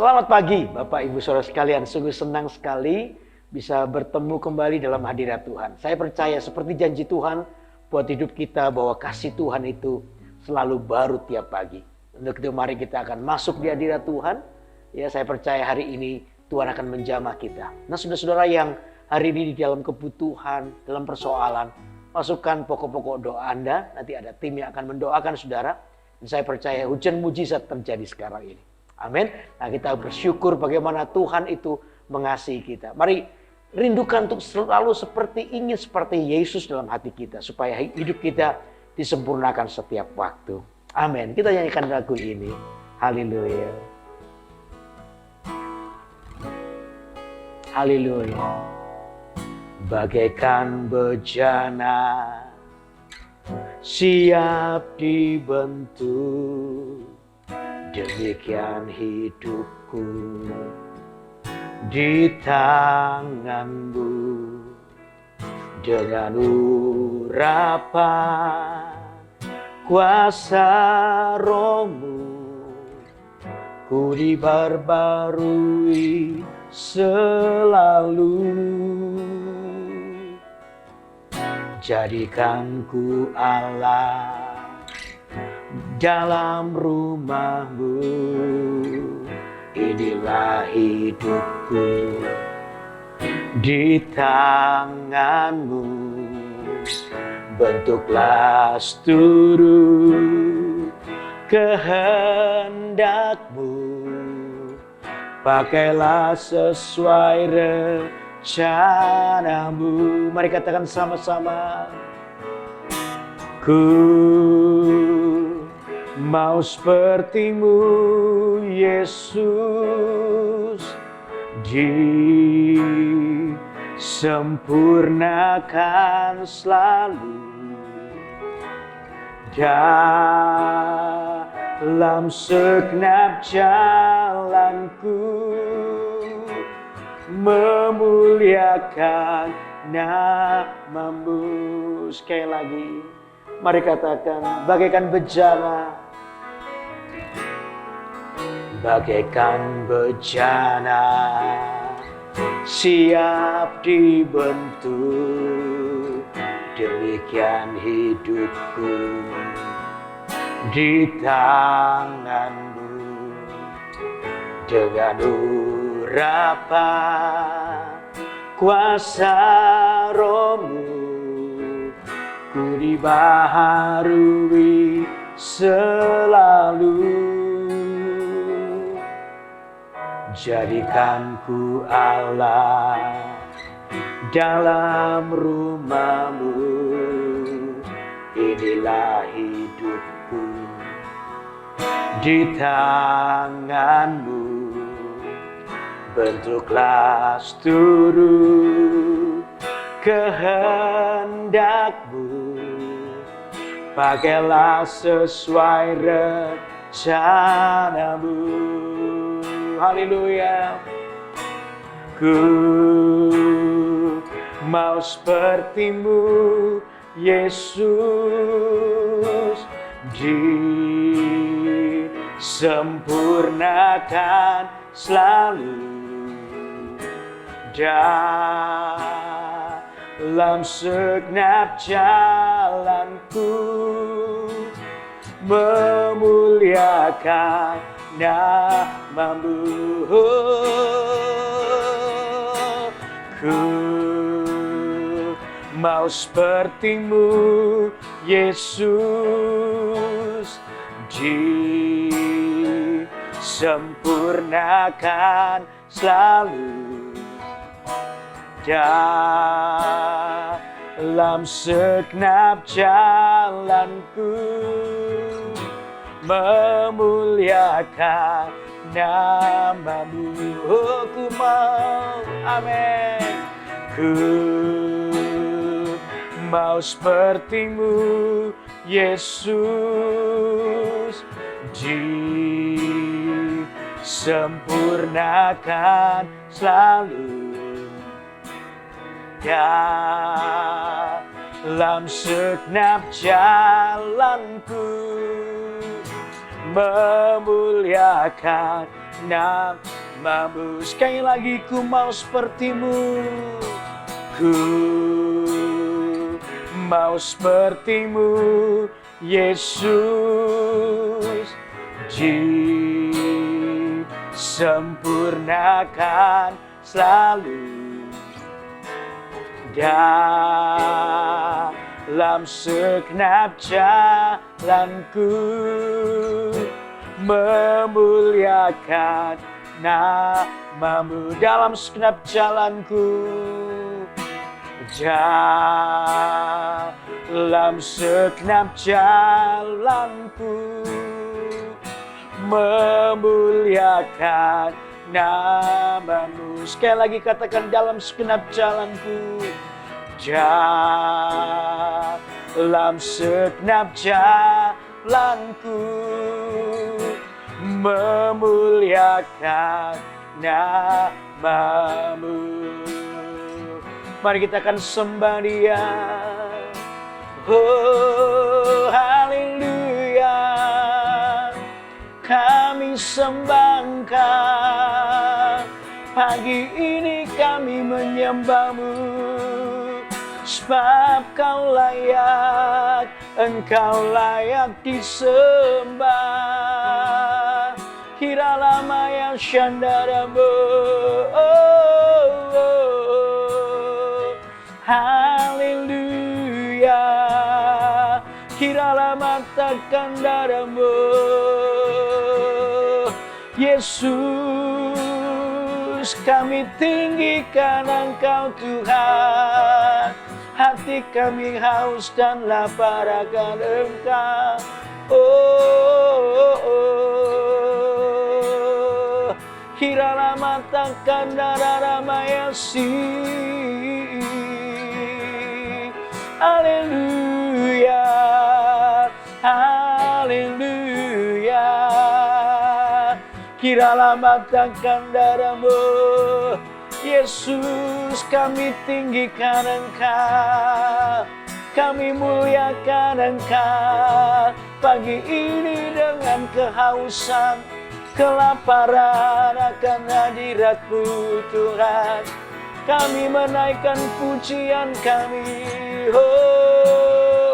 Selamat pagi Bapak Ibu Saudara sekalian, sungguh senang sekali bisa bertemu kembali dalam hadirat Tuhan. Saya percaya seperti janji Tuhan buat hidup kita bahwa kasih Tuhan itu selalu baru tiap pagi. Untuk itu mari kita akan masuk di hadirat Tuhan. Ya, saya percaya hari ini Tuhan akan menjamah kita. Nah, saudara-saudara yang hari ini di dalam kebutuhan, dalam persoalan, masukkan pokok-pokok doa Anda. Nanti ada tim yang akan mendoakan saudara. Dan saya percaya hujan mujizat terjadi sekarang ini. Amin. Nah, kita bersyukur bagaimana Tuhan itu mengasihi kita. Mari rindukan untuk selalu ingin seperti Yesus dalam hati kita. Supaya hidup kita disempurnakan setiap waktu. Amin. Kita nyanyikan lagu ini. Haleluya. Haleluya. Bagaikan bejana siap dibentuk, demikian hidupku di tanganmu. Dengan urapan kuasa Roh-Mu, ku diperbarui selalu. Jadikan ku Allah dalam rumah-Mu, inilah hidupku di tangan-Mu. Bentuklah seluruh kehendak-Mu, pakailah sesuai rencana-Mu. Mari katakan sama-sama. Ku mau seperti-Mu, Yesus, disempurnakan selalu dalam segenap jalanku, memuliakan nama-Mu. Sekali lagi, mari katakan, bagaikan bejana, bagaikan bejana siap dibentuk, demikian hidupku di tangan-Mu. Dengan urapan kuasa Roh-Mu, ku dibaharui selalu. Jadikan ku Allah dalam rumah-Mu, inilah hidupku di tangan-Mu. Bentuklah seluruh kehendak-Mu, pakailah sesuai rencana-Mu. Haleluya. Ku mau seperti-Mu, Yesus, disempurnakan selalu dalam segenap jalanku, memuliakan nama-Mu. Ku mau seperti-Mu, Yesus, disempurnakan selalu dalam segenap jalanku, memuliakan nama-Mu. Oh, ku mau, amin. Ku mau seperti-Mu, Yesus, disempurnakan selalu dalam segenap jalanku, memuliakan nama. mampu. Sekali lagi ku mau sepertimu. Ku mau sepertimu, Yesus. Disempurnakan selalu dalam segenap jalanku, memuliakan namamu dalam segenap jalanku, dalam segenap jalanku, memuliakan namamu. Sekali lagi katakan, dalam segenap jalanku, dalam segenap jalanku, memuliakan namamu. Mari kita akan sembah Dia. Oh, haleluya. Kami sembahkan, pagi ini kami menyembah-Mu, sebab Kau layak, Engkau layak disembah. Hiralamaya Shandaramu, haleluya. Hiralamata Kandaramu, Yesus, kami tinggikan Engkau Tuhan. Hati kami haus dan lapar akan Engkau. Hiralamata Kandaramayasi. Haleluya, haleluya. Hiralamata Kandaramu, Yesus, kami tinggikan Engkau, kami muliakan Engkau. Pagi ini dengan kehausan, kelaparan akan hadirat-Mu Tuhan, kami menaikkan pujian kami. Oh,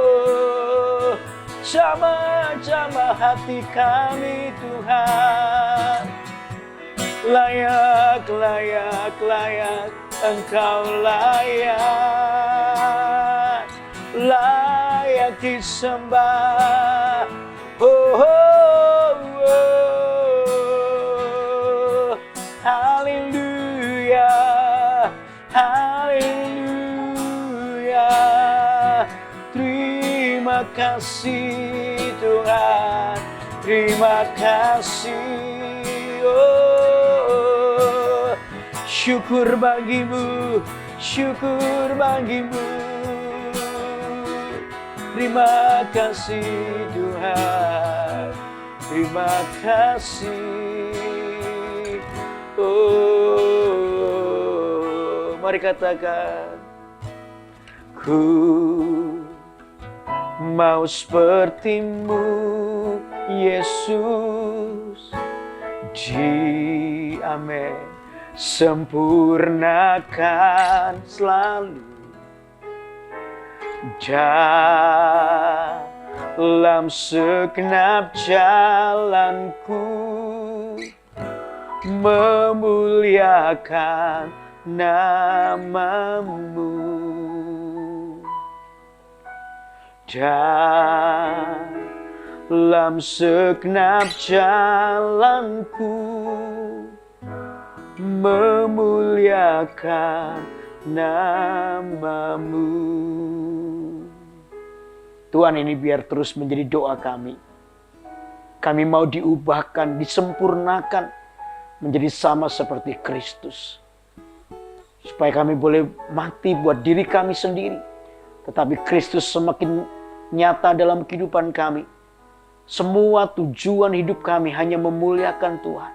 jamah-jamah hati kami Tuhan. Layak, layak, layak, Engkau layak, layak disembah. Oh, oh, oh. Haleluya, haleluya. Terima kasih Tuhan, terima kasih. Oh, syukur bagimu, syukur bagimu. Terima kasih Tuhan, terima kasih. Oh, mari katakan, ku mau sepertimu Yesus. Amin. Sempurnakan selalu dalam segenap jalanku, memuliakan namamu. Dalam segenap jalanku, memuliakan namamu. Tuhan, ini biar terus menjadi doa kami. Kami mau diubahkan, disempurnakan menjadi sama seperti Kristus. Supaya kami boleh mati buat diri kami sendiri, tetapi Kristus semakin nyata dalam kehidupan kami. Semua tujuan hidup kami hanya memuliakan Tuhan.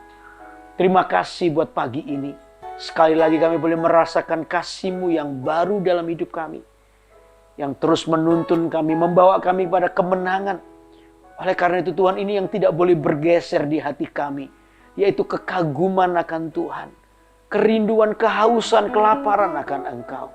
Terima kasih buat pagi ini. Sekali lagi kami boleh merasakan kasih-Mu yang baru dalam hidup kami, yang terus menuntun kami, membawa kami pada kemenangan. Oleh karena itu Tuhan, ini yang tidak boleh bergeser di hati kami. yaitu kekaguman akan Tuhan. Kerinduan, kehausan, kelaparan akan Engkau.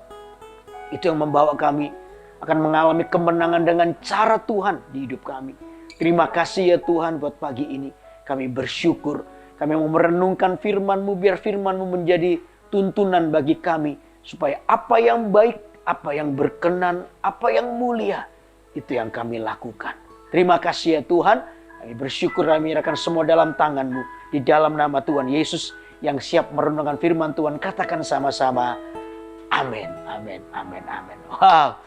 Itu yang membawa kami akan mengalami kemenangan dengan cara Tuhan di hidup kami. Terima kasih ya Tuhan buat pagi ini. Kami bersyukur. Kami mau merenungkan firman-Mu, biar firman-Mu menjadi tuntunan bagi kami. Supaya apa yang baik, apa yang berkenan, apa yang mulia, itu yang kami lakukan. Terima kasih ya Tuhan. Kami bersyukur, kami menyerahkan semua dalam tangan-Mu. Di dalam nama Tuhan Yesus yang siap merenungkan firman Tuhan, katakan sama-sama. Amin, amin, amin, amin. Wow,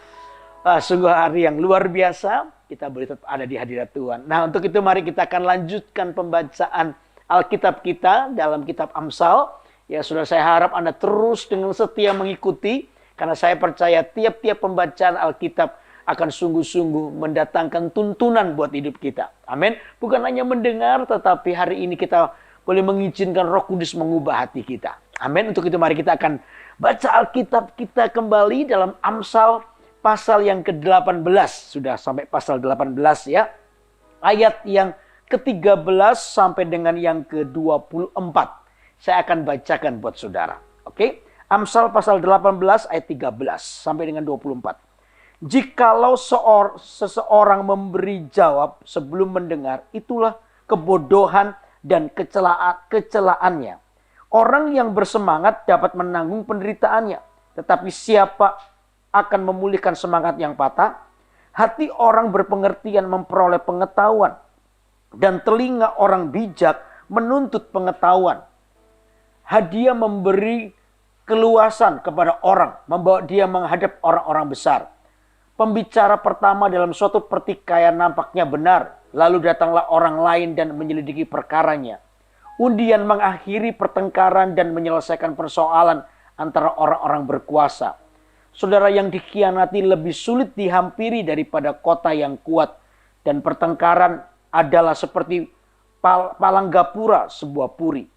sungguh hari yang luar biasa. Kita boleh tetap ada di hadirat Tuhan. Nah, untuk itu mari kita akan lanjutkan pembacaan Alkitab kita dalam kitab Amsal. Ya, saudara, saya harap Anda terus dengan setia mengikuti. Karena saya percaya tiap-tiap pembacaan Alkitab akan sungguh-sungguh mendatangkan tuntunan buat hidup kita. Amin. Bukan hanya mendengar, tetapi hari ini kita boleh mengizinkan Roh Kudus mengubah hati kita. Amin. Untuk itu mari kita akan baca Alkitab kita kembali dalam Amsal pasal yang ke-18. Sudah sampai pasal 18 ya. Ayat yang ke-13 sampai dengan yang ke-24. Saya akan bacakan buat saudara. Oke. Amsal pasal 18 ayat 13 sampai dengan 24. Jikalau seseorang memberi jawab sebelum mendengar, itulah kebodohan dan kecelaannya. Orang yang bersemangat dapat menanggung penderitaannya. Tetapi siapa akan memulihkan semangat yang patah? Hati orang berpengertian memperoleh pengetahuan. Dan telinga orang bijak menuntut pengetahuan. Hadiah memberi keluasan kepada orang, membawa dia menghadap orang-orang besar. Pembicara pertama dalam suatu pertikaian nampaknya benar, lalu datanglah orang lain dan menyelidiki perkaranya. Undian mengakhiri pertengkaran dan menyelesaikan persoalan antara orang-orang berkuasa. Saudara, yang dikhianati lebih sulit dihampiri daripada kota yang kuat, dan pertengkaran adalah seperti palang gapura sebuah puri.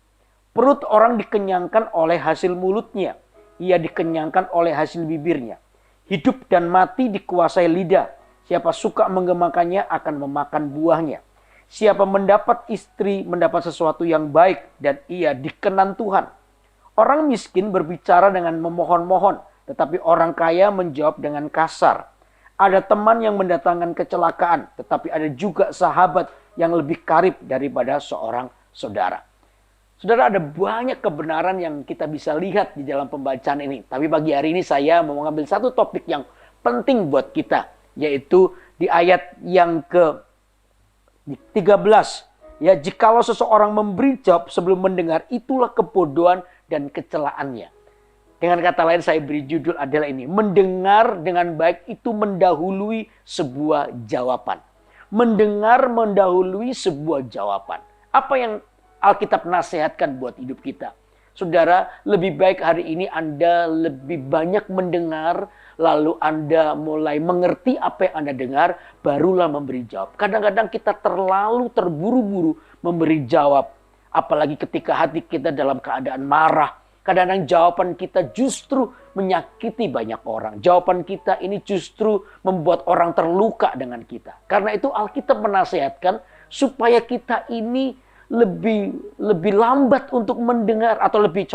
Perut orang dikenyangkan oleh hasil mulutnya, ia dikenyangkan oleh hasil bibirnya. Hidup dan mati dikuasai lidah. Siapa suka menggemakannya akan memakan buahnya. Siapa mendapat istri mendapat sesuatu yang baik dan ia dikenan Tuhan. Orang miskin berbicara dengan memohon-mohon, tetapi orang kaya menjawab dengan kasar. Ada teman yang mendatangkan kecelakaan, tetapi ada juga sahabat yang lebih karib daripada seorang saudara. Saudara, ada banyak kebenaran yang kita bisa lihat di dalam pembacaan ini. Tapi pagi hari ini saya mau mengambil satu topik yang penting buat kita. Yaitu di ayat yang ke-13. Ya, jikalau seseorang memberi jawab sebelum mendengar, itulah kebodohan dan kecelaannya. Dengan kata lain saya beri judul adalah ini. Mendengar dengan baik itu mendahului sebuah jawaban. Mendengar mendahului sebuah jawaban. Apa yang Alkitab nasihatkan buat hidup kita? Saudara, lebih baik hari ini Anda lebih banyak mendengar, lalu Anda mulai mengerti apa yang Anda dengar, barulah memberi jawab. Kadang-kadang kita terlalu terburu-buru memberi jawab. Apalagi ketika hati kita dalam keadaan marah. Kadang-kadang jawaban kita justru menyakiti banyak orang. Jawaban kita ini justru membuat orang terluka dengan kita. Karena itu Alkitab menasihatkan supaya kita ini lebih lambat untuk mendengar, atau lebih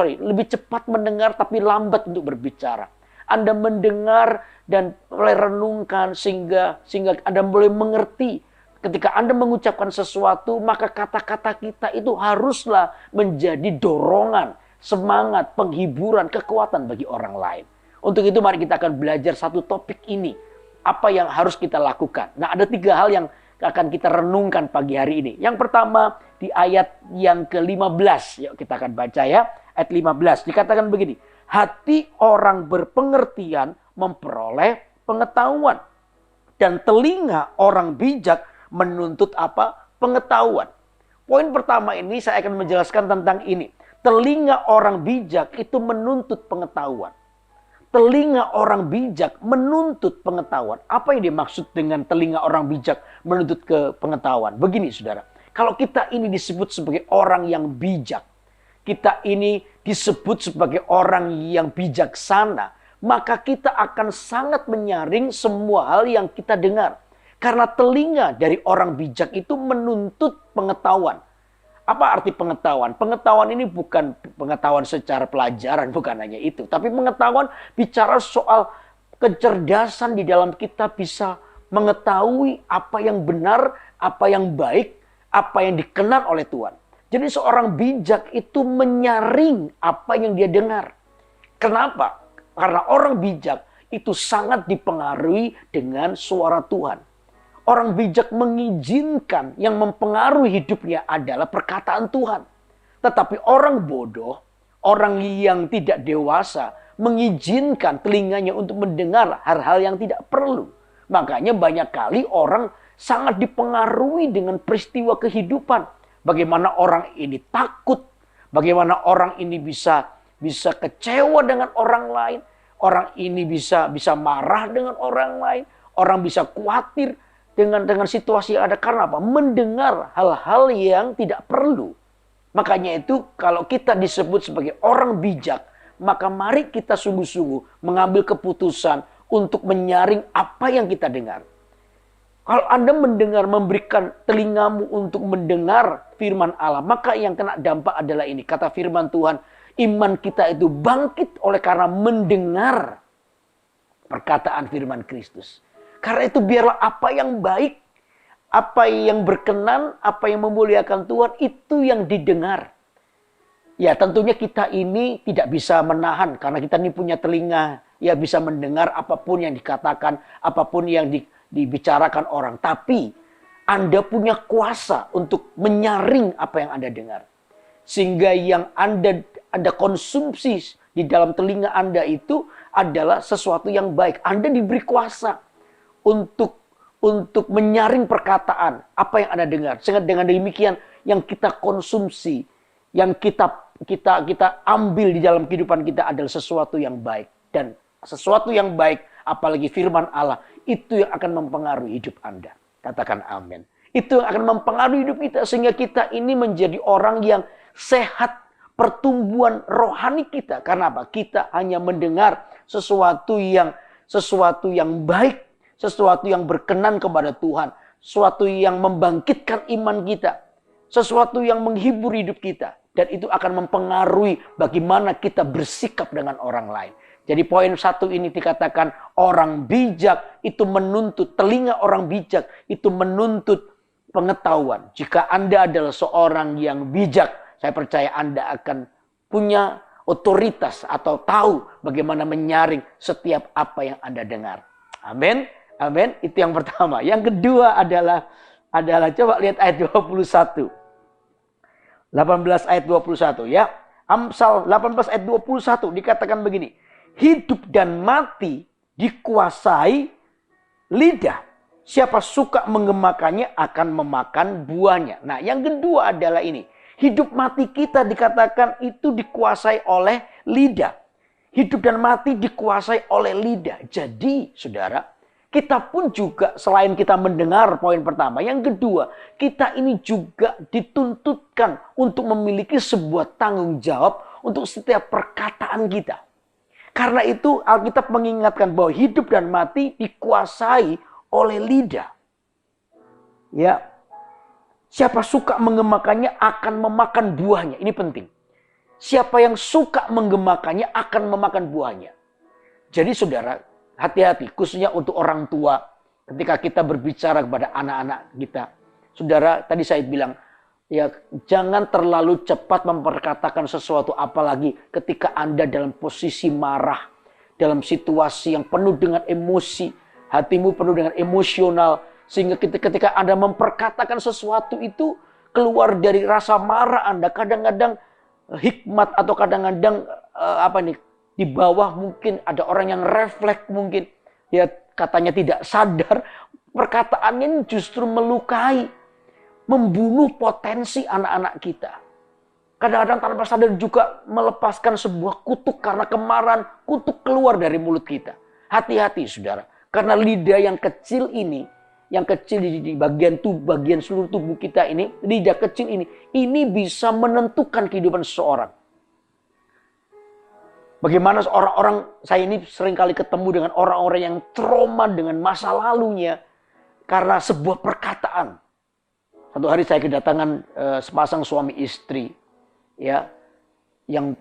cepat mendengar tapi lambat untuk berbicara. Anda mendengar dan mulai renungkan sehingga Anda boleh mengerti. Ketika Anda mengucapkan sesuatu, maka kata-kata kita itu haruslah menjadi dorongan, semangat, penghiburan, kekuatan bagi orang lain. Untuk itu mari kita akan belajar satu topik ini. Apa yang harus kita lakukan? Nah, ada 3 hal yang akan kita renungkan pagi hari ini. Yang pertama di ayat yang ke-15. Yuk kita akan baca ya. Ayat 15 dikatakan begini. Hati orang berpengertian memperoleh pengetahuan. Dan telinga orang bijak menuntut apa? Pengetahuan. Poin pertama ini saya akan menjelaskan tentang ini. Telinga orang bijak itu menuntut pengetahuan. Telinga orang bijak menuntut pengetahuan. Apa yang dimaksud dengan telinga orang bijak menuntut ke pengetahuan? Begini saudara, kalau kita ini disebut sebagai orang yang bijak, kita ini disebut sebagai orang yang bijaksana, maka kita akan sangat menyaring semua hal yang kita dengar. Karena telinga dari orang bijak itu menuntut pengetahuan. Apa arti pengetahuan? Pengetahuan ini bukan pengetahuan secara pelajaran, bukan hanya itu. Tapi pengetahuan bicara soal kecerdasan di dalam kita bisa mengetahui apa yang benar, apa yang baik, apa yang dikenal oleh Tuhan. Jadi seorang bijak itu menyaring apa yang dia dengar. Kenapa? Karena orang bijak itu sangat dipengaruhi dengan suara Tuhan. Orang bijak mengizinkan yang mempengaruhi hidupnya adalah perkataan Tuhan. Tetapi orang bodoh, orang yang tidak dewasa, mengizinkan telinganya untuk mendengar hal-hal yang tidak perlu. Makanya banyak kali orang sangat dipengaruhi dengan peristiwa kehidupan. Bagaimana orang ini takut, bagaimana orang ini bisa kecewa dengan orang lain, orang ini bisa marah dengan orang lain, orang bisa khawatir dengan situasi yang ada. Karena apa? Mendengar hal-hal yang tidak perlu. Makanya itu kalau kita disebut sebagai orang bijak, maka mari kita sungguh-sungguh mengambil keputusan untuk menyaring apa yang kita dengar. Kalau Anda mendengar, memberikan telingamu untuk mendengar firman Allah, maka yang kena dampak adalah ini. Kata firman Tuhan, iman kita itu bangkit oleh karena mendengar perkataan firman Kristus. Karena itu biarlah apa yang baik, apa yang berkenan, apa yang memuliakan Tuhan, itu yang didengar. Ya tentunya kita ini tidak bisa menahan, karena kita ini punya telinga, ya bisa mendengar apapun yang dikatakan, apapun yang dibicarakan orang. Tapi Anda punya kuasa untuk menyaring apa yang Anda dengar. Sehingga yang Anda konsumsi di dalam telinga Anda itu adalah sesuatu yang baik. Anda diberi kuasa untuk menyaring perkataan apa yang Anda dengar. Sehingga dengan demikian yang kita konsumsi, yang kita ambil di dalam kehidupan kita adalah sesuatu yang baik. Dan sesuatu yang baik, apalagi firman Allah, itu yang akan mempengaruhi hidup Anda. Katakan amin. Itu yang akan mempengaruhi hidup kita. Sehingga kita ini menjadi orang yang sehat, pertumbuhan rohani kita. Karena apa? Kita hanya mendengar sesuatu yang baik, sesuatu yang berkenan kepada Tuhan, sesuatu yang membangkitkan iman kita, sesuatu yang menghibur hidup kita. Dan itu akan mempengaruhi bagaimana kita bersikap dengan orang lain. Jadi poin 1 ini dikatakan orang bijak itu menuntut, telinga orang bijak itu menuntut pengetahuan. Jika Anda adalah seorang yang bijak, saya percaya Anda akan punya otoritas atau tahu bagaimana menyaring setiap apa yang Anda dengar. Amin. Amin. Itu yang pertama. Yang kedua adalah coba lihat ayat 21. 18 ayat 21 ya. Amsal 18 ayat 21 dikatakan begini. Hidup dan mati dikuasai lidah. Siapa suka menggemakannya akan memakan buahnya. Nah, yang kedua adalah ini. Hidup mati kita dikatakan itu dikuasai oleh lidah. Hidup dan mati dikuasai oleh lidah. Jadi, saudara, kita pun juga selain kita mendengar poin pertama, yang kedua, kita ini juga dituntutkan untuk memiliki sebuah tanggung jawab untuk setiap perkataan kita. Karena itu Alkitab mengingatkan bahwa hidup dan mati dikuasai oleh lidah. Ya. Siapa suka menggemakannya akan memakan buahnya. Ini penting. Siapa yang suka menggemakannya akan memakan buahnya. Jadi saudara, hati-hati, khususnya untuk orang tua, ketika kita berbicara kepada anak-anak kita. Saudara, tadi saya bilang, ya jangan terlalu cepat memperkatakan sesuatu, apalagi ketika Anda dalam posisi marah, dalam situasi yang penuh dengan emosi, hatimu penuh dengan emosional, sehingga ketika Anda memperkatakan sesuatu itu keluar dari rasa marah Anda, kadang-kadang hikmat atau kadang-kadang di bawah mungkin ada orang yang refleks mungkin, ya katanya tidak sadar, perkataannya justru melukai, membunuh potensi anak-anak kita. Kadang-kadang tanpa sadar juga melepaskan sebuah kutuk karena kemarahan, kutuk keluar dari mulut kita. Hati-hati saudara, karena lidah yang kecil ini, yang kecil di bagian seluruh tubuh kita ini, lidah kecil ini bisa menentukan kehidupan seseorang. Bagaimana orang-orang, saya ini seringkali ketemu dengan orang-orang yang trauma dengan masa lalunya karena sebuah perkataan. Satu hari saya kedatangan sepasang suami istri, ya, yang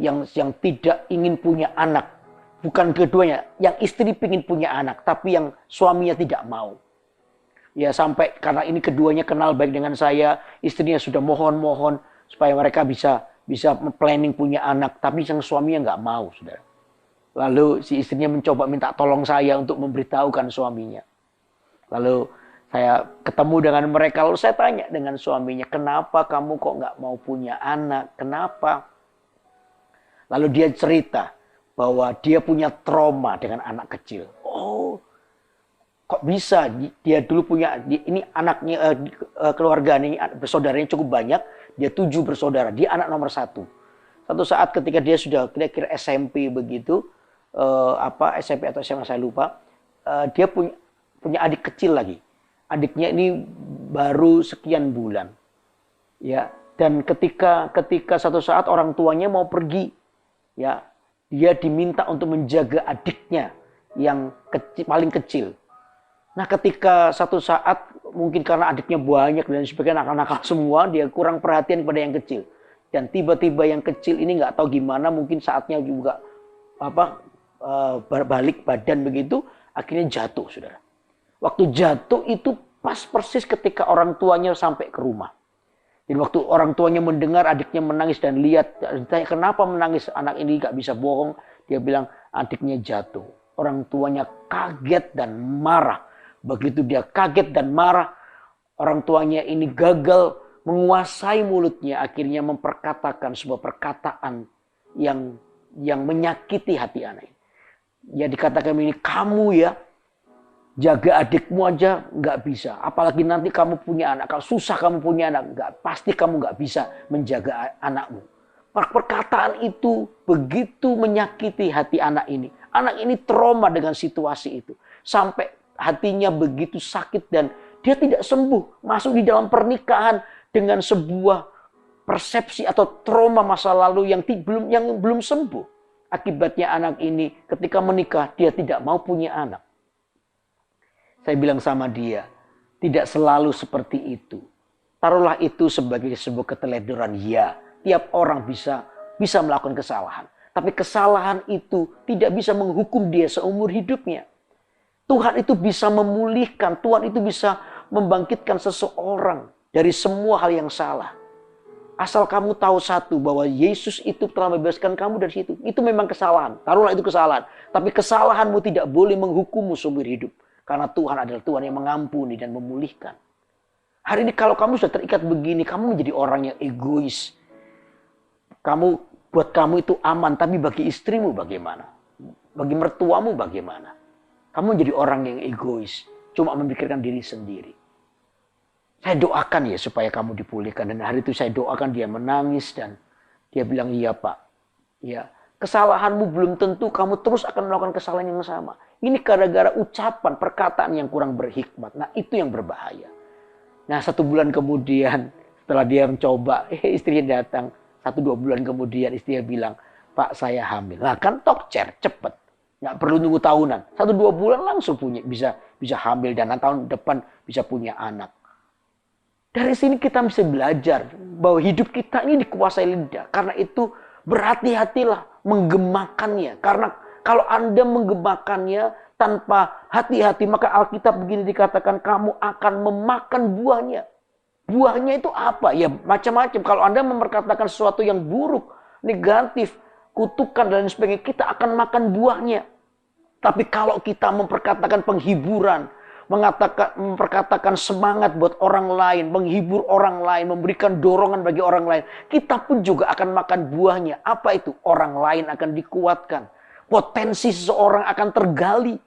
tidak ingin punya anak. Bukan keduanya, yang istri ingin punya anak, tapi yang suaminya tidak mau. Ya, sampai karena ini keduanya kenal baik dengan saya, istrinya sudah mohon-mohon supaya mereka bisa planning punya anak, tapi yang suaminya nggak mau, saudara. Lalu si istrinya mencoba minta tolong saya untuk memberitahukan suaminya. Lalu saya ketemu dengan mereka, lalu saya tanya dengan suaminya, kenapa kamu kok nggak mau punya anak? Kenapa? Lalu dia cerita bahwa dia punya trauma dengan anak kecil. Oh, kok bisa? Dia dulu punya, ini anaknya, keluarga ini bersaudaranya cukup banyak. Dia 7 bersaudara, dia anak nomor 1. Satu saat ketika dia sudah kira-kira SMP begitu, SMP atau SMA saya lupa, dia punya adik kecil lagi. Adiknya ini baru sekian bulan, ya. Dan ketika satu saat orang tuanya mau pergi, ya, dia diminta untuk menjaga adiknya yang paling kecil. Nah, ketika satu saat mungkin karena adiknya banyak dan sebagainya nakal-nakal semua, dia kurang perhatian pada yang kecil. Dan tiba-tiba yang kecil ini nggak tahu gimana, mungkin saatnya juga balik badan begitu, akhirnya jatuh, saudara. Waktu jatuh itu pas persis ketika orang tuanya sampai ke rumah. Jadi waktu orang tuanya mendengar adiknya menangis dan lihat, ditanya kenapa menangis, anak ini gak bisa bohong. Dia bilang adiknya jatuh. Orang tuanya kaget dan marah. Begitu dia kaget dan marah, orang tuanya ini gagal menguasai mulutnya. Akhirnya memperkatakan sebuah perkataan yang menyakiti hati anak. Ya dikatakan ini, kamu ya, jaga adikmu aja nggak bisa. Apalagi nanti kamu punya anak. Kalau susah kamu punya anak, pasti kamu nggak bisa menjaga anakmu. Perkataan itu begitu menyakiti hati anak ini. Anak ini trauma dengan situasi itu. Sampai hatinya begitu sakit dan dia tidak sembuh. Masuk di dalam pernikahan dengan sebuah persepsi atau trauma masa lalu yang belum sembuh. Akibatnya anak ini ketika menikah dia tidak mau punya anak. Saya bilang sama dia, tidak selalu seperti itu. Taruhlah itu sebagai sebuah keteledoran. Ya, tiap orang bisa melakukan kesalahan. Tapi kesalahan itu tidak bisa menghukum dia seumur hidupnya. Tuhan itu bisa memulihkan, Tuhan itu bisa membangkitkan seseorang dari semua hal yang salah. Asal kamu tahu satu, bahwa Yesus itu telah membebaskan kamu dari situ. Itu memang kesalahan, taruhlah itu kesalahan. Tapi kesalahanmu tidak boleh menghukummu seumur hidup. Karena Tuhan adalah Tuhan yang mengampuni dan memulihkan. Hari ini kalau kamu sudah terikat begini, kamu menjadi orang yang egois. Buat kamu itu aman, tapi bagi istrimu bagaimana? Bagi mertuamu bagaimana? Kamu menjadi orang yang egois, cuma memikirkan diri sendiri. Saya doakan ya supaya kamu dipulihkan. Dan hari itu saya doakan dia menangis dan dia bilang, iya Pak. Ya, kesalahanmu belum tentu kamu terus akan melakukan kesalahan yang sama. Ini gara-gara ucapan, perkataan yang kurang berhikmat. Nah, itu yang berbahaya. Nah, 1 bulan kemudian, setelah dia mencoba, istrinya datang. 1-2 bulan kemudian istrinya bilang, Pak saya hamil. Nah, kan tokcer, cepet. Nggak perlu nunggu tahunan. 1-2 bulan langsung bisa hamil dan tahun depan bisa punya anak. Dari sini kita bisa belajar bahwa hidup kita ini dikuasai lidah. Karena itu berhati-hatilah menggemakannya. Karena kalau Anda menggemakannya tanpa hati-hati, maka Alkitab begini dikatakan, kamu akan memakan buahnya. Buahnya itu apa? Ya macam-macam. Kalau Anda memperkatakan sesuatu yang buruk, negatif, kutukan dan sebagainya, kita akan makan buahnya. Tapi kalau kita memperkatakan penghiburan, memperkatakan semangat buat orang lain, menghibur orang lain, memberikan dorongan bagi orang lain, kita pun juga akan makan buahnya. Apa itu? Orang lain akan dikuatkan. Potensi seseorang akan tergali.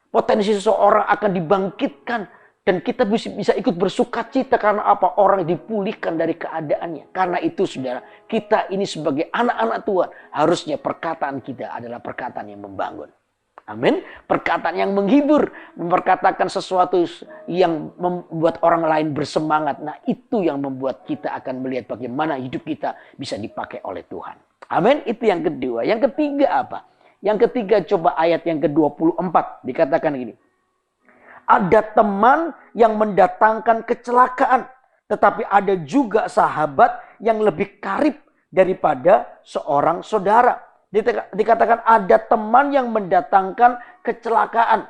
Potensi seseorang akan dibangkitkan. Dan kita bisa ikut bersuka cita karena apa? Orang dipulihkan dari keadaannya. Karena itu saudara, kita ini sebagai anak-anak Tuhan, harusnya perkataan kita adalah perkataan yang membangun. Amin. Perkataan yang menghibur, memperkatakan sesuatu yang membuat orang lain bersemangat. Nah, itu yang membuat kita akan melihat bagaimana hidup kita bisa dipakai oleh Tuhan. Amin. Itu yang kedua. Yang ketiga apa? Yang ketiga, coba ayat yang ke-24. Dikatakan gini. Ada teman yang mendatangkan kecelakaan Tetapi ada juga sahabat yang lebih karib daripada seorang saudara. Dikatakan ada teman yang mendatangkan kecelakaan.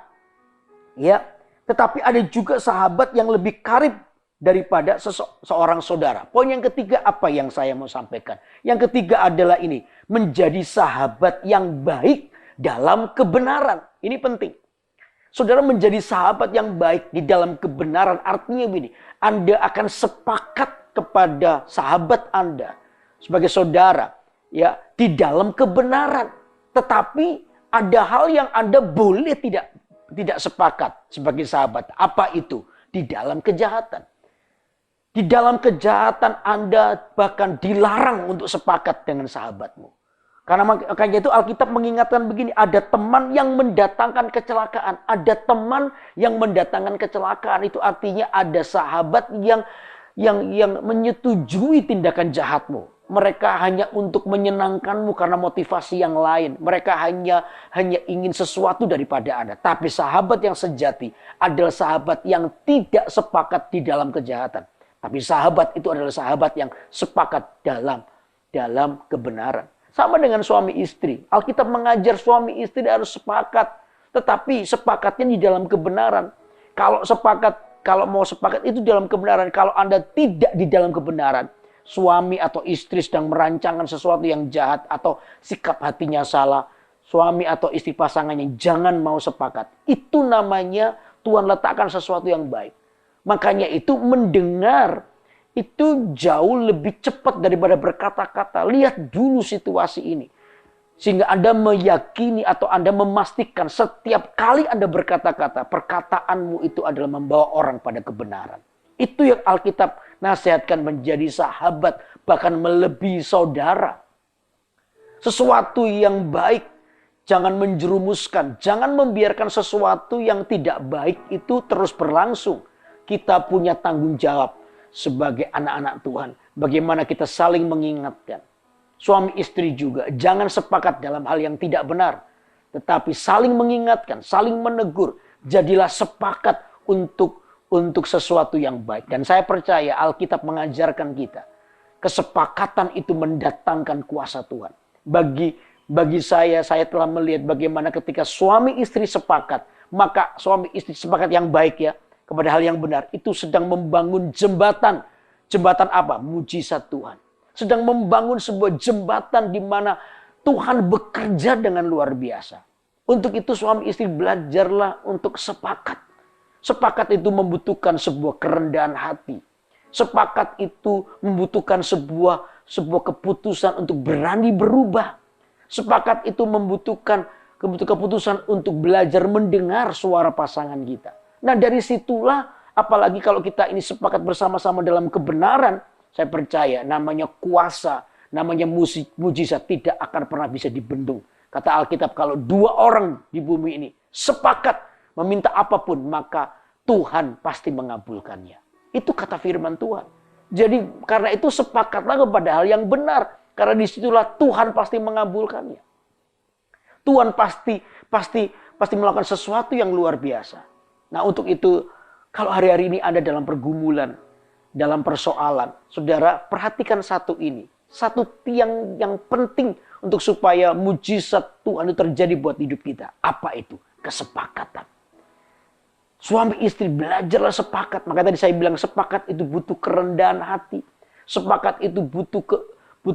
Ya, tetapi ada juga sahabat yang lebih karib daripada seorang saudara. Poin yang ketiga apa yang saya mau sampaikan? Yang ketiga adalah ini, menjadi sahabat yang baik dalam kebenaran. Ini penting. Saudara menjadi sahabat yang baik di dalam kebenaran artinya begini. Anda akan sepakat kepada sahabat Anda sebagai saudara ya di dalam kebenaran. Tetapi ada hal yang Anda boleh tidak sepakat sebagai sahabat. Apa itu? Di dalam kejahatan. Di dalam kejahatan Anda bahkan dilarang untuk sepakat dengan sahabatmu. Karena makanya itu Alkitab mengingatkan begini, ada teman yang mendatangkan kecelakaan. Ada teman yang mendatangkan kecelakaan, itu artinya ada sahabat yang menyetujui tindakan jahatmu. Mereka hanya untuk menyenangkanmu karena motivasi yang lain. Mereka hanya ingin sesuatu daripada Anda. Tapi sahabat yang sejati adalah sahabat yang tidak sepakat di dalam kejahatan. Tapi sahabat itu adalah sahabat yang sepakat dalam kebenaran. Sama dengan suami istri. Alkitab mengajar suami istri harus sepakat. Tetapi sepakatnya di dalam kebenaran. Kalau mau sepakat itu dalam kebenaran. Kalau Anda tidak di dalam kebenaran, suami atau istri sedang merancangkan sesuatu yang jahat atau sikap hatinya salah, suami atau istri pasangannya jangan mau sepakat. Itu namanya Tuhan letakkan sesuatu yang baik. Makanya itu mendengar itu jauh lebih cepat daripada berkata-kata. Lihat dulu situasi ini. Sehingga Anda meyakini atau Anda memastikan setiap kali Anda berkata-kata, perkataanmu itu adalah membawa orang pada kebenaran. Itu yang Alkitab nasihatkan menjadi sahabat, bahkan melebihi saudara. Sesuatu yang baik, jangan menjerumuskan. Jangan membiarkan sesuatu yang tidak baik itu terus berlangsung. Kita punya tanggung jawab sebagai anak-anak Tuhan. Bagaimana kita saling mengingatkan. Suami istri juga jangan sepakat dalam hal yang tidak benar. Tetapi saling mengingatkan, saling menegur. Jadilah sepakat untuk sesuatu yang baik. Dan saya percaya Alkitab mengajarkan kita. Kesepakatan itu mendatangkan kuasa Tuhan. Bagi saya telah melihat bagaimana ketika suami istri sepakat. Maka suami istri sepakat yang baik ya. Kepada hal yang benar. Itu sedang membangun jembatan. Jembatan apa? Mujizat Tuhan. Sedang membangun sebuah jembatan di mana Tuhan bekerja dengan luar biasa. Untuk itu suami istri belajarlah untuk sepakat. Sepakat itu membutuhkan sebuah kerendahan hati. Sepakat itu membutuhkan sebuah keputusan untuk berani berubah. Sepakat itu membutuhkan keputusan untuk belajar mendengar suara pasangan kita. Nah dari situlah, apalagi kalau kita ini sepakat bersama-sama dalam kebenaran, saya percaya namanya kuasa, namanya mujizat tidak akan pernah bisa dibendung. Kata Alkitab, kalau dua orang di bumi ini sepakat meminta apapun, maka Tuhan pasti mengabulkannya. Itu kata firman Tuhan. Jadi karena itu sepakatlah kepada hal yang benar. Karena disitulah Tuhan pasti mengabulkannya. Tuhan pasti melakukan sesuatu yang luar biasa. Nah untuk itu, kalau hari-hari ini Anda dalam pergumulan, dalam persoalan, saudara perhatikan satu ini. Satu tiang yang penting untuk supaya mujizat Tuhan itu terjadi buat hidup kita. Apa itu? Kesepakatan. Suami istri belajarlah sepakat. Maka tadi saya bilang sepakat itu butuh kerendahan hati. Sepakat itu butuh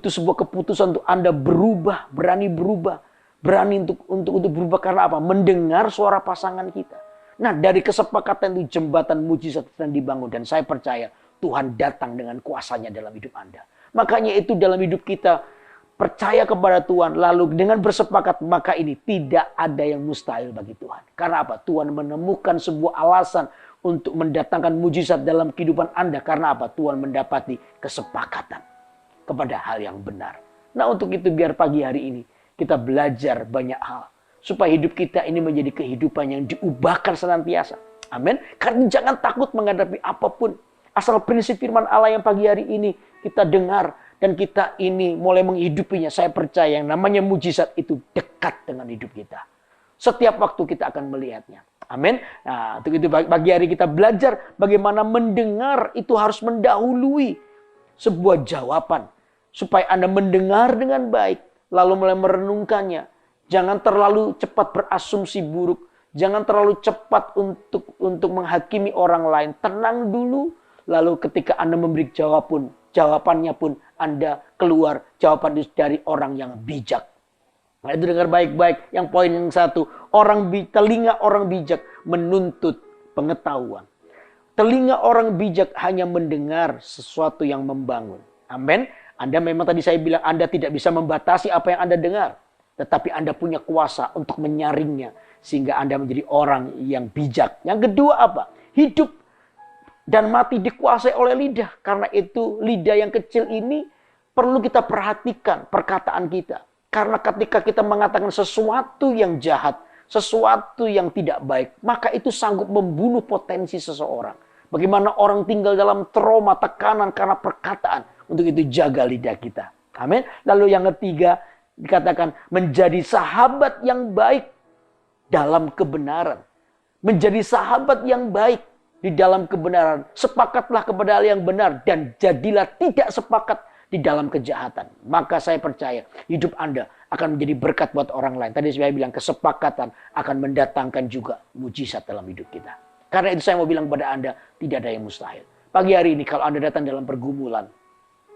sebuah keputusan untuk Anda berubah, berani berubah. Berani untuk berubah karena apa? Mendengar suara pasangan kita. Nah dari kesepakatan itu jembatan mujizat sedang dibangun. Dan saya percaya Tuhan datang dengan kuasanya dalam hidup Anda. Makanya itu dalam hidup kita percaya kepada Tuhan. Lalu dengan bersepakat maka ini tidak ada yang mustahil bagi Tuhan. Karena apa? Tuhan menemukan sebuah alasan untuk mendatangkan mujizat dalam kehidupan Anda. Karena apa? Tuhan mendapati kesepakatan kepada hal yang benar. Nah untuk itu biar pagi hari ini kita belajar banyak hal. Supaya hidup kita ini menjadi kehidupan yang diubahkan senantiasa. Amin. Karena jangan takut menghadapi apapun. Asal prinsip firman Allah yang pagi hari ini kita dengar. Dan kita ini mulai menghidupinya. Saya percaya yang namanya mujizat itu dekat dengan hidup kita. Setiap waktu kita akan melihatnya. Amin. Nah, untuk itu pagi hari kita belajar bagaimana mendengar itu harus mendahului sebuah jawaban. Supaya Anda mendengar dengan baik, lalu mulai merenungkannya. Jangan terlalu cepat berasumsi buruk. Jangan terlalu cepat untuk menghakimi orang lain. Tenang dulu. Lalu ketika Anda memberi jawabannya pun Anda keluar jawaban dari orang yang bijak. Nah, itu dengar baik-baik. Yang poin yang satu, telinga orang bijak menuntut pengetahuan. Telinga orang bijak hanya mendengar sesuatu yang membangun. Amin. Anda memang tadi saya bilang Anda tidak bisa membatasi apa yang Anda dengar. Tetapi Anda punya kuasa untuk menyaringnya. Sehingga Anda menjadi orang yang bijak. Yang kedua apa? Hidup dan mati dikuasai oleh lidah. Karena itu lidah yang kecil ini perlu kita perhatikan perkataan kita. Karena ketika kita mengatakan sesuatu yang jahat, sesuatu yang tidak baik, maka itu sanggup membunuh potensi seseorang. Bagaimana orang tinggal dalam trauma, tekanan karena perkataan. Untuk itu jaga lidah kita. Amin. Lalu yang ketiga dikatakan menjadi sahabat yang baik dalam kebenaran. Menjadi sahabat yang baik di dalam kebenaran. Sepakatlah kepada hal yang benar dan jadilah tidak sepakat di dalam kejahatan. Maka saya percaya hidup Anda akan menjadi berkat buat orang lain. Tadi saya bilang kesepakatan akan mendatangkan juga mujizat dalam hidup kita. Karena itu saya mau bilang kepada Anda, tidak ada yang mustahil. Pagi hari ini kalau Anda datang dalam pergumulan,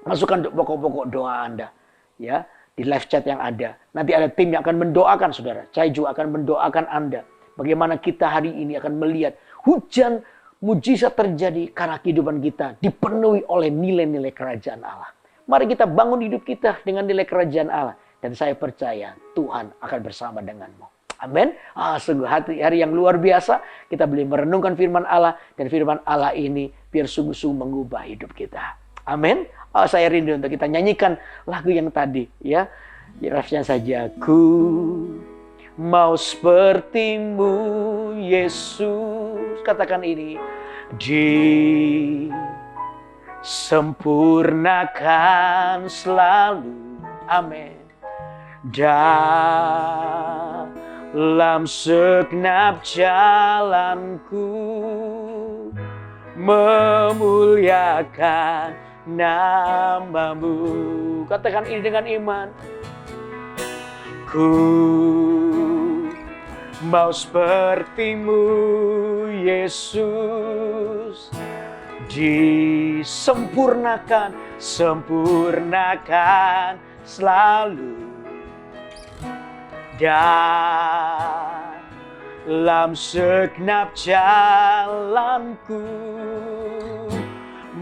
masukkan pokok-pokok doa Anda. Ya, di live chat yang ada. Nanti ada tim yang akan mendoakan saudara. Saya juga akan mendoakan Anda. Bagaimana kita hari ini akan melihat hujan mujizat terjadi karena kehidupan kita dipenuhi oleh nilai-nilai kerajaan Allah. Mari kita bangun hidup kita dengan nilai kerajaan Allah. Dan saya percaya Tuhan akan bersama denganmu. Amin. Sungguh hari yang luar biasa. Kita boleh merenungkan firman Allah. Dan firman Allah ini biar sungguh-sungguh mengubah hidup kita. Amin. Saya rindu untuk kita nyanyikan lagu yang tadi. Ya, refnya saja. Ku mau sepertimu Yesus. Katakan ini. Sempurnakan selalu, amin, dalam segenap jalanku, memuliakan nama-Mu. Katakan ini dengan iman. Ku mau sepertimu Yesus. Disempurnakan selalu dalam segenap jalanku,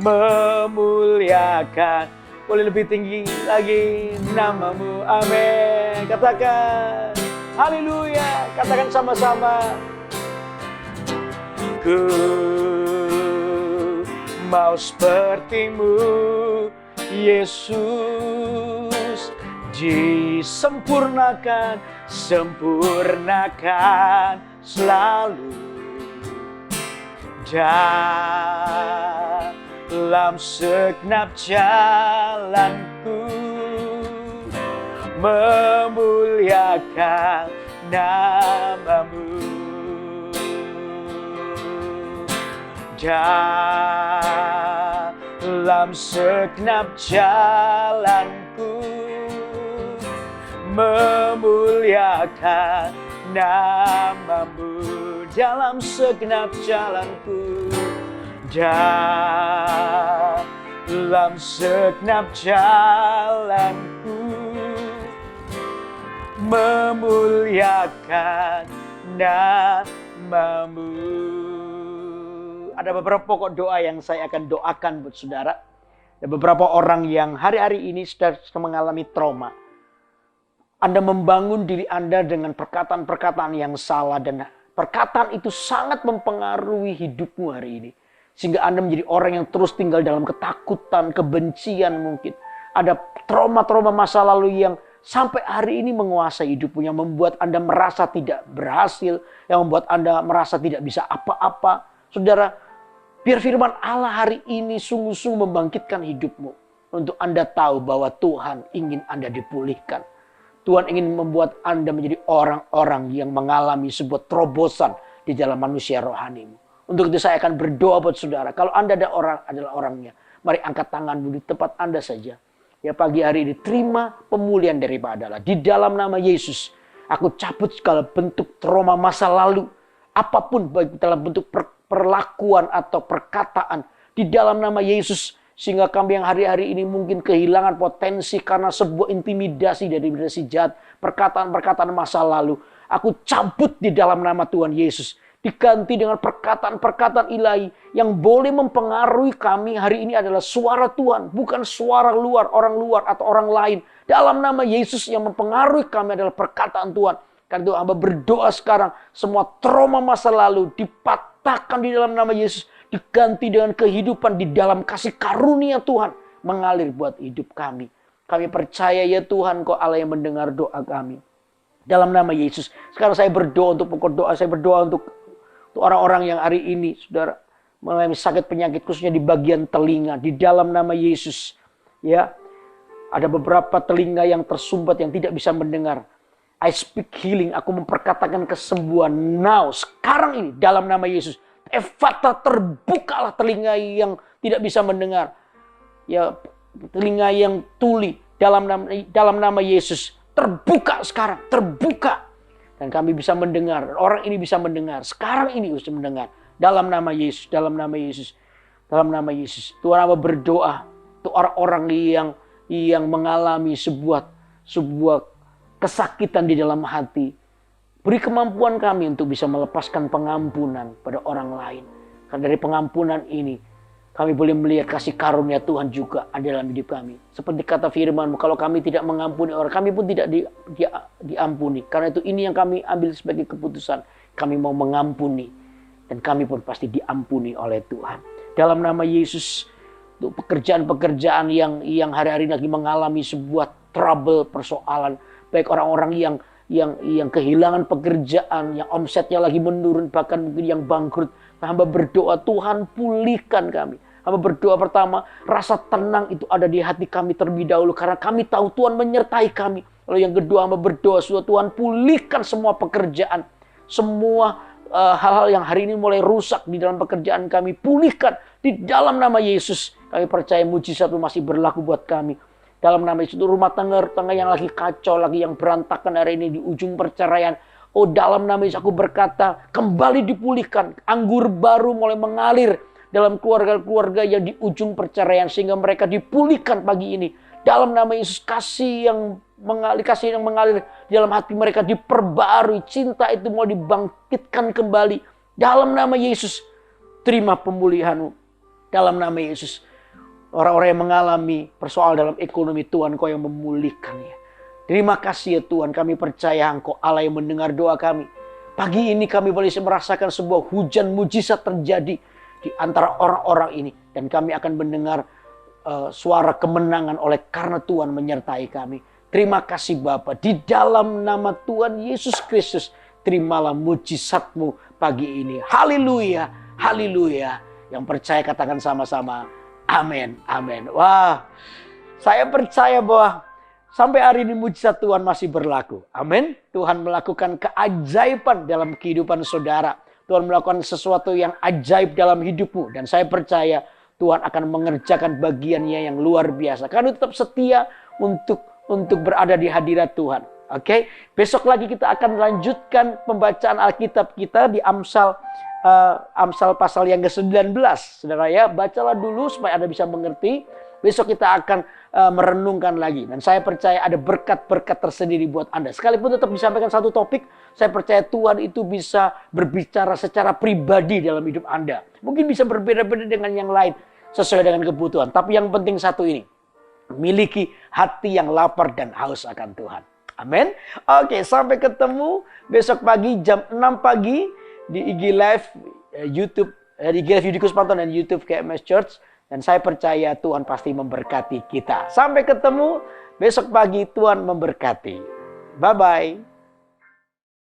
memuliakan, boleh lebih tinggi lagi, nama-Mu, amin. Katakan haleluya, katakan sama-sama. Ku mau sepertimu Yesus. Disempurnakan selalu dalam segenap jalanku, memuliakan nama-Mu. Dalam segenap jalanku, memuliakan nama-Mu. Dalam segenap jalanku, dalam segenap jalanku, memuliakan nama-Mu. Ada beberapa pokok doa yang saya akan doakan buat saudara. Ada beberapa orang yang hari-hari ini sedang mengalami trauma. Anda membangun diri Anda dengan perkataan-perkataan yang salah. Dan perkataan itu sangat mempengaruhi hidupmu hari ini. Sehingga Anda menjadi orang yang terus tinggal dalam ketakutan, kebencian mungkin. Ada trauma-trauma masa lalu yang sampai hari ini menguasai hidupmu. Yang membuat Anda merasa tidak berhasil. Yang membuat Anda merasa tidak bisa apa-apa. Saudara, biar firman Allah hari ini sungguh-sungguh membangkitkan hidupmu. Untuk Anda tahu bahwa Tuhan ingin Anda dipulihkan. Tuhan ingin membuat Anda menjadi orang-orang yang mengalami sebuah terobosan di dalam manusia rohanimu. Untuk itu saya akan berdoa buat saudara. Kalau Anda adalah orangnya, mari angkat tanganmu di tempat Anda saja. Ya, pagi hari ini terima pemulihan daripada Allah. Di dalam nama Yesus, aku cabut segala bentuk trauma masa lalu. Apapun baik dalam bentuk perlakuan atau perkataan. Di dalam nama Yesus. Sehingga kami yang hari-hari ini mungkin kehilangan potensi karena sebuah intimidasi dari si jahat. Perkataan-perkataan masa lalu. Aku cabut di dalam nama Tuhan Yesus. Diganti dengan perkataan-perkataan ilahi yang boleh mempengaruhi kami hari ini adalah suara Tuhan. Bukan suara orang luar atau orang lain. Dalam nama Yesus yang mempengaruhi kami adalah perkataan Tuhan. Karena itu hamba berdoa sekarang. Semua trauma masa lalu dipatahkan di dalam nama Yesus. Diganti dengan kehidupan di dalam kasih karunia Tuhan. Mengalir buat hidup kami. Kami percaya ya Tuhan, Kau Allah yang mendengar doa kami. Dalam nama Yesus. Sekarang saya berdoa untuk pokok doa. Saya berdoa untuk orang-orang yang hari ini, saudara, mengalami sakit penyakit khususnya di bagian telinga. Di dalam nama Yesus. Ya, ada beberapa telinga yang tersumbat yang tidak bisa mendengar. I speak healing. Aku memperkatakan kesembuhan now. Sekarang ini dalam nama Yesus. Efata, terbukalah telinga yang tidak bisa mendengar. Ya, telinga yang tuli dalam nama Yesus. Terbuka sekarang, terbuka. Dan kami bisa mendengar, orang ini bisa mendengar. Sekarang ini bisa mendengar. Dalam nama Yesus, dalam nama Yesus. Dalam nama Yesus. Tuhan, hamba berdoa untuk orang-orang yang mengalami sebuah kesakitan di dalam hati. Beri kemampuan kami untuk bisa melepaskan pengampunan pada orang lain. Karena dari pengampunan ini, kami boleh melihat kasih karunia Tuhan juga ada dalam hidup kami. Seperti kata firman-Mu, kalau kami tidak mengampuni orang, kami pun tidak diampuni. Karena itu ini yang kami ambil sebagai keputusan. Kami mau mengampuni. Dan kami pun pasti diampuni oleh Tuhan. Dalam nama Yesus, untuk pekerjaan-pekerjaan yang hari-hari lagi mengalami sebuah trouble, persoalan. Baik orang-orang yang kehilangan pekerjaan, yang omsetnya lagi menurun, bahkan mungkin yang bangkrut. Hamba berdoa, Tuhan pulihkan kami. Hamba berdoa pertama, rasa tenang itu ada di hati kami terlebih dahulu. Karena kami tahu Tuhan menyertai kami. Lalu yang kedua, hamba berdoa, Tuhan pulihkan semua pekerjaan. Semua hal-hal yang hari ini mulai rusak di dalam pekerjaan kami. Pulihkan di dalam nama Yesus. Kami percaya mujizat itu masih berlaku buat kami. Dalam nama Yesus, rumah tangga yang lagi kacau, lagi yang berantakan hari ini di ujung perceraian. Oh, dalam nama Yesus aku berkata, kembali dipulihkan. Anggur baru mulai mengalir dalam keluarga-keluarga yang di ujung perceraian. Sehingga mereka dipulihkan pagi ini. Dalam nama Yesus, kasih yang mengalir di dalam hati mereka diperbarui. Cinta itu mau dibangkitkan kembali. Dalam nama Yesus, terima pemulihan-Mu. Dalam nama Yesus. Orang-orang yang mengalami persoalan dalam ekonomi, Tuhan Kau yang memulihkannya. Terima kasih ya Tuhan, kami percaya Engkau Allah yang mendengar doa kami. Pagi ini kami boleh merasakan sebuah hujan mujizat terjadi di antara orang-orang ini. Dan kami akan mendengar suara kemenangan oleh karena Tuhan menyertai kami. Terima kasih Bapa, di dalam nama Tuhan Yesus Kristus, terimalah mujizat-Mu pagi ini. Haleluya, haleluya. Yang percaya katakan sama-sama. Amin, amin. Wah, saya percaya bahwa sampai hari ini mujizat Tuhan masih berlaku. Amin. Tuhan melakukan keajaiban dalam kehidupan saudara. Tuhan melakukan sesuatu yang ajaib dalam hidupmu. Dan saya percaya Tuhan akan mengerjakan bagiannya yang luar biasa. Karena tetap setia untuk berada di hadirat Tuhan. Oke, besok lagi kita akan lanjutkan pembacaan Alkitab kita di Amsal pasal yang ke-19. Saudara ya, bacalah dulu supaya Anda bisa mengerti. Besok kita akan merenungkan lagi. Dan saya percaya ada berkat-berkat tersendiri buat Anda. Sekalipun tetap disampaikan satu topik, saya percaya Tuhan itu bisa berbicara secara pribadi dalam hidup Anda. Mungkin bisa berbeda-beda dengan yang lain sesuai dengan kebutuhan. Tapi yang penting satu ini, miliki hati yang lapar dan haus akan Tuhan. Amin. Oke, sampai ketemu besok pagi jam 6 pagi di IG Live YouTube, di IG Live Yudi Kusmanto dan YouTube KMS Church. Dan saya percaya Tuhan pasti memberkati kita. Sampai ketemu besok pagi, Tuhan memberkati. Bye-bye.